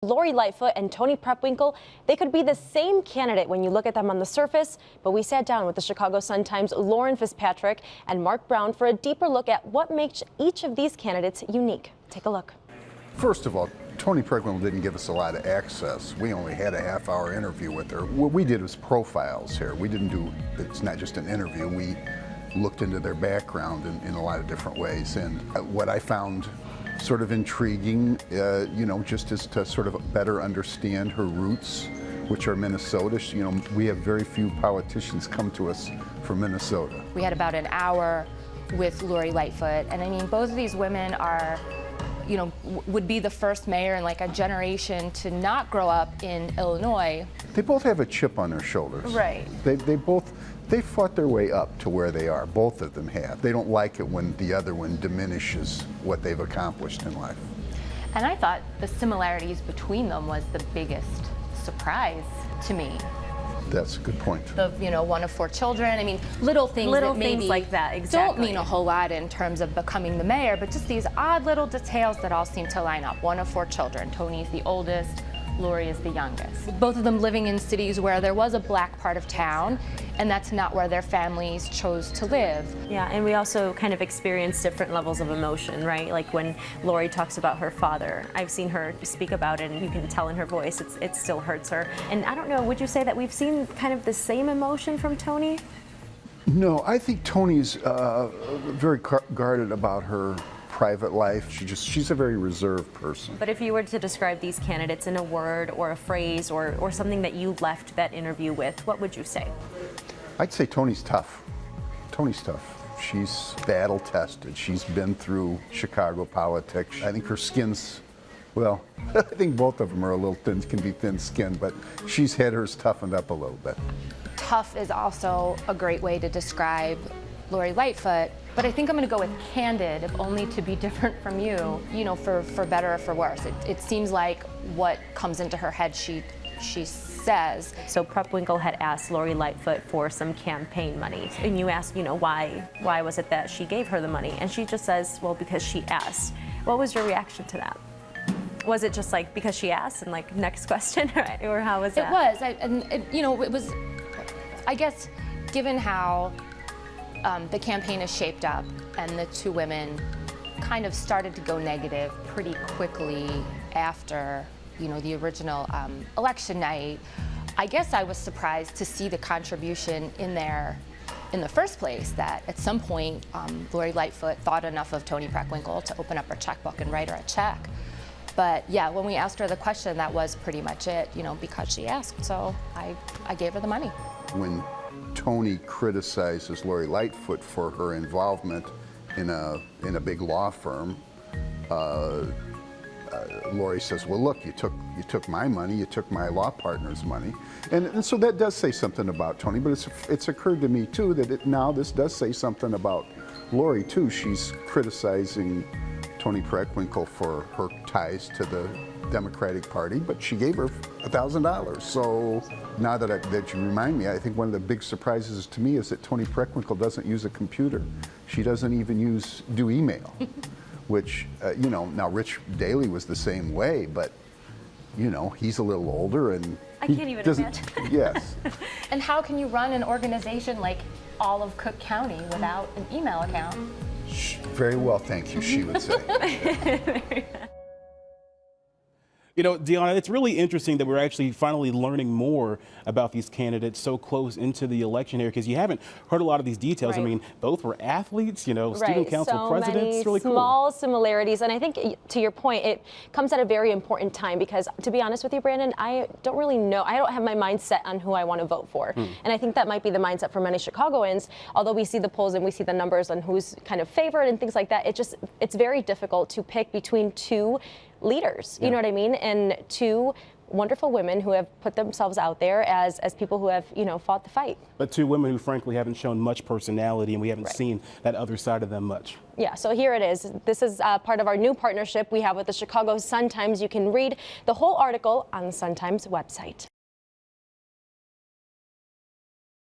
Lori Lightfoot and Toni Preckwinkle, they could be the same candidate when you look at them on the surface, but we sat down with the Chicago Sun-Times' Lauren FitzPatrick and Mark Brown for a deeper look at what makes each of these candidates unique. Take a look. First of all, Toni Preckwinkle didn't give us a lot of access. We only had a half-hour interview with her. What we did was profiles here. We didn't do, it's not just an interview. We looked into their background in a lot of different ways. And what I found sort of intriguing, just as to sort of better understand her roots, which are Minnesota. We have very few politicians come to us from Minnesota. We had about an hour with Lori Lightfoot, and I mean, both of these women are, would be the first mayor in like a generation to not grow up in Illinois. They both have a chip on their shoulders. Right. They fought their way up to where they are. Both of them have. They don't like it when the other one diminishes what they've accomplished in life. And I thought the similarities between them was the biggest surprise to me. That's a good point. The, one of 4 children. I mean, little things that maybe like that, exactly. don't mean a whole lot in terms of becoming the mayor, but just these odd little details that all seem to line up. 1 of 4 children. Toni's the oldest. Lori is the youngest. Both of them living in cities where there was a black part of town, and that's not where their families chose to live. Yeah, and we also kind of experience different levels of emotion, right? Like when Lori talks about her father, I've seen her speak about it, and you can tell in her voice, it still hurts her. And I don't know, would you say that we've seen kind of the same emotion from Toni? No, I think Toni's very guarded about her private life. She's a very reserved person. But if you were to describe these candidates in a word or a phrase or something that you left that interview with, what would you say? I'd say Toni's tough. Toni's tough. She's battle tested. She's been through Chicago politics. I think her skin's, well, I think both of them are a little thin, can be thin-skinned, but she's had hers toughened up a little bit. Tough is also a great way to describe Lori Lightfoot, but I think I'm going to go with candid, if only to be different from you, for better or for worse. It seems like what comes into her head, she says. So Preckwinkle had asked Lori Lightfoot for some campaign money, and you asked, why was it that she gave her the money? And she just says, well, because she asked. What was your reaction to that? Was it just like because she asked and like next question, or how was that? It was, it was, I guess, given how the campaign is shaped up and the 2 women kind of started to go negative pretty quickly after, the original election night. I guess I was surprised to see the contribution in there in the first place, that at some point Lori Lightfoot thought enough of Toni Preckwinkle to open up her checkbook and write her a check. But yeah, when we asked her the question, that was pretty much it, because she asked, so I gave her the money. When Toni criticizes Lori Lightfoot for her involvement in a big law firm, Lori says, well, look, you took my money, you took my law partner's money. And so that does say something about Toni, but it's occurred to me too that now this does say something about Lori too. She's criticizing Toni Preckwinkle for her ties to the Democratic Party, but she gave her $1,000. So now that you remind me, I think one of the big surprises to me is that Toni Preckwinkle doesn't use a computer. She doesn't even do email, which, now Rich Daley was the same way, but, he's a little older and I can't even imagine. Yes. And how can you run an organization like all of Cook County without an email account? Very well, thank you, she would say. Deanna, it's really interesting that we're actually finally learning more about these candidates so close into the election here, because you haven't heard a lot of these details. Right. I mean, both were athletes, student council so presidents. Many it's really small cool. similarities, and I think to your point, it comes at a very important time because, to be honest with you, Brandon, I don't really know. I don't have my mind set on who I want to vote for, and I think that might be the mindset for many Chicagoans. Although we see the polls and we see the numbers on who's kind of favored and things like that, it's very difficult to pick between 2 leaders, you know what I mean, and 2 wonderful women who have put themselves out there as people who have, fought the fight. But 2 women who frankly haven't shown much personality, and we haven't seen that other side of them much. Yeah, so here it is. This is part of our new partnership we have with the Chicago Sun-Times. You can read the whole article on the Sun-Times website.